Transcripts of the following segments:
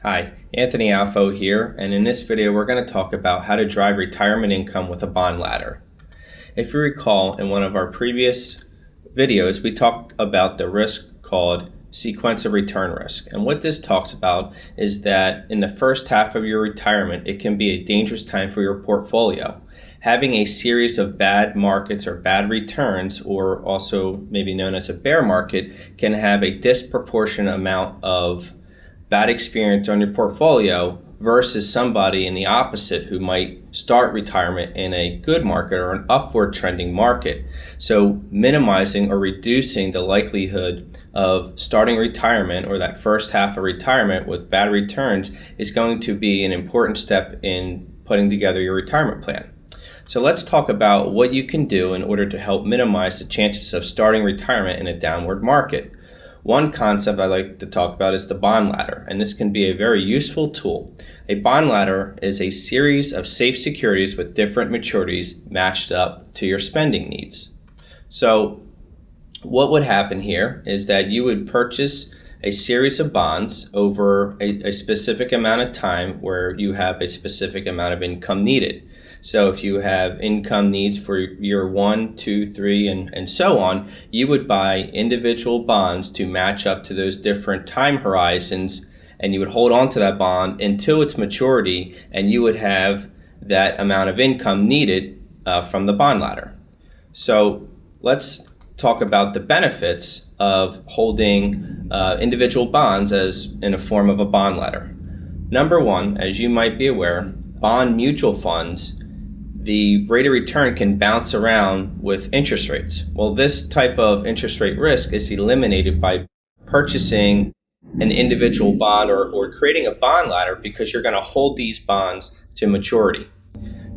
Hi, Anthony Alfo here, and in this video we're going to talk about how to drive retirement income with a bond ladder. If you recall, in one of our previous videos we talked about the risk called sequence of return risk, and what this talks about is that in the first half of your retirement it can be a dangerous time for your portfolio. Having a series of bad markets or bad returns, or also maybe known as a bear market, can have a disproportionate amount of bad experience on your portfolio versus somebody in the opposite who might start retirement in a good market or an upward trending market. So minimizing or reducing the likelihood of starting retirement or that first half of retirement with bad returns is going to be an important step in putting together your retirement plan. So let's talk about what you can do in order to help minimize the chances of starting retirement in a downward market. One concept I like to talk about is the bond ladder, and this can be a very useful tool. A bond ladder is a series of safe securities with different maturities matched up to your spending needs. So what would happen here is that you would purchase a series of bonds over a specific amount of time where you have a specific amount of income needed. So if you have income needs for year 1, 2, 3, and so on, you would buy individual bonds to match up to those different time horizons, and you would hold on to that bond until its maturity, and you would have that amount of income needed from the bond ladder. So let's talk about the benefits of holding individual bonds as in a form of a bond ladder. Number one, as you might be aware, bond mutual funds, the rate of return can bounce around with interest rates. Well, this type of interest rate risk is eliminated by purchasing an individual bond or creating a bond ladder, because you're going to hold these bonds to maturity.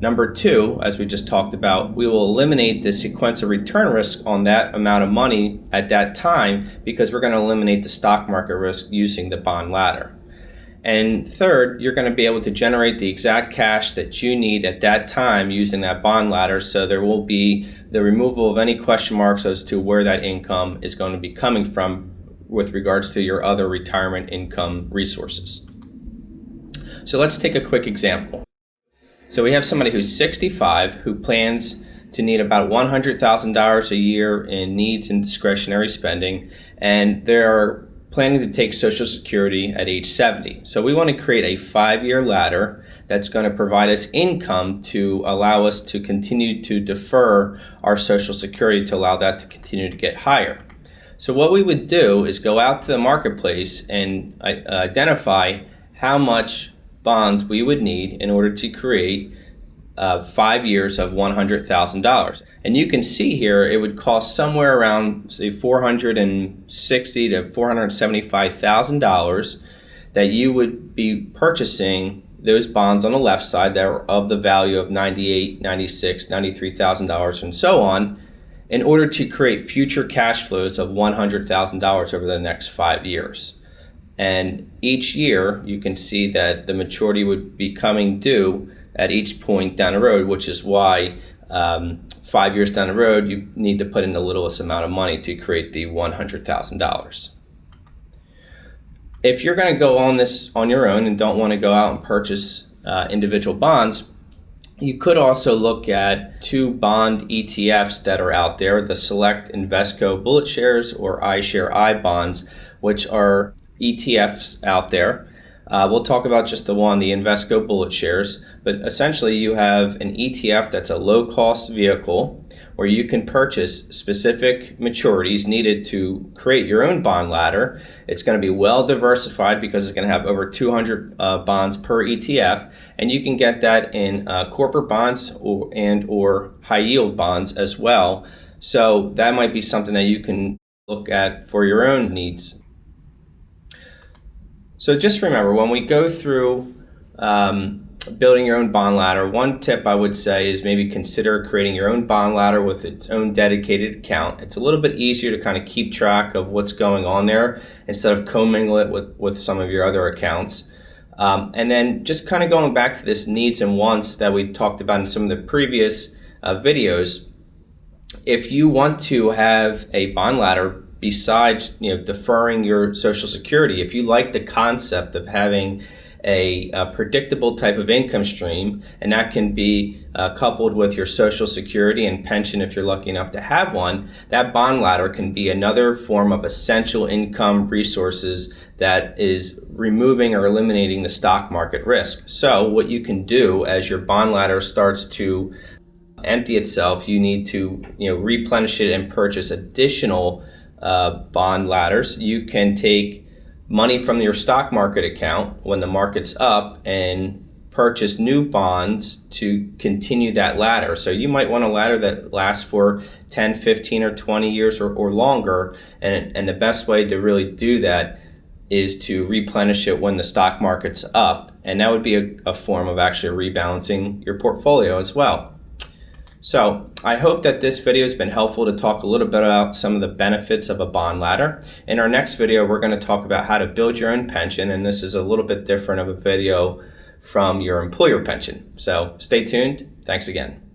Number two, as we just talked about, we will eliminate the sequence of return risk on that amount of money at that time, because we're going to eliminate the stock market risk using the bond ladder. And third, you're going to be able to generate the exact cash that you need at that time using that bond ladder, so there will be the removal of any question marks as to where that income is going to be coming from with regards to your other retirement income resources. So let's take a quick example. So we have somebody who's 65 who plans to need about $100,000 a year in needs and discretionary spending, and they're planning to take Social Security at age 70. So we want to create a 5-year ladder that's going to provide us income to allow us to continue to defer our Social Security to allow that to continue to get higher. So what we would do is go out to the marketplace and identify how much bonds we would need in order to create 5 years of $100,000. And you can see here it would cost somewhere around, say, $460,000 to $475,000 that you would be purchasing those bonds on the left side that are of the value of $98,000, $96,000, $93,000 and so on, in order to create future cash flows of $100,000 over the next 5 years. And each year you can see that the maturity would be coming due at each point down the road, which is why 5 years down the road you need to put in the littlest amount of money to create the $100,000. If you're going to go on this on your own and don't want to go out and purchase individual bonds, you could also look at 2 bond ETFs that are out there, the Select Invesco Bullet Shares or iShare I bonds, which are ETFs out there. We'll talk about just the one, the Invesco Bullet Shares, but essentially you have an ETF that's a low-cost vehicle where you can purchase specific maturities needed to create your own bond ladder. It's going to be well diversified because it's going to have over 200 bonds per ETF, and you can get that in corporate bonds or high-yield bonds as well. So that might be something that you can look at for your own needs. So just remember, when we go through building your own bond ladder, one tip I would say is maybe consider creating your own bond ladder with its own dedicated account. It's a little bit easier to kind of keep track of what's going on there instead of commingle it with some of your other accounts. And then just kind of going back to this needs and wants that we talked about in some of the previous videos, if you want to have a bond ladder besides deferring your Social Security. If you like the concept of having a predictable type of income stream, and that can be coupled with your Social Security and pension if you're lucky enough to have one, that bond ladder can be another form of essential income resources that is removing or eliminating the stock market risk. So what you can do as your bond ladder starts to empty itself, you need to replenish it and purchase additional bond ladders. You can take money from your stock market account when the market's up and purchase new bonds to continue that ladder. So you might want a ladder that lasts for 10, 15, or 20 years or longer. And the best way to really do that is to replenish it when the stock market's up. And that would be a form of actually rebalancing your portfolio as well. So I hope that this video has been helpful to talk a little bit about some of the benefits of a bond ladder. In our next video, we're going to talk about how to build your own pension, and this is a little bit different of a video from your employer pension. So stay tuned. Thanks again.